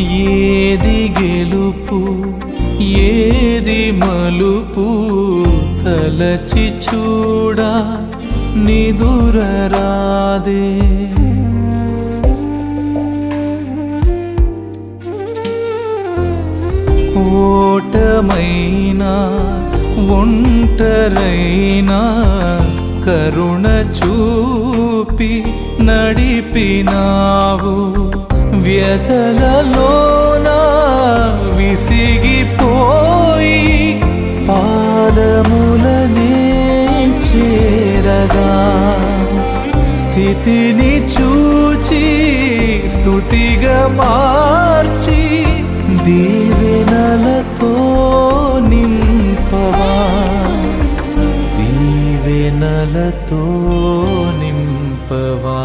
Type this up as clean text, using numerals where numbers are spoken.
ఏది గెలుపు ఏది మలుపు తలచి చూడా నిదురరాదే. ఓటమైనా ఒంటరైనా కరుణ చూపి నడిపినావు. వ్యధలలోన విసిగిపోయి పాదములనే చేరగా స్థితిని చూచి స్తుతిగా మార్చి దీవెనలతో నింపవా, దీవెనలతో నింపవా.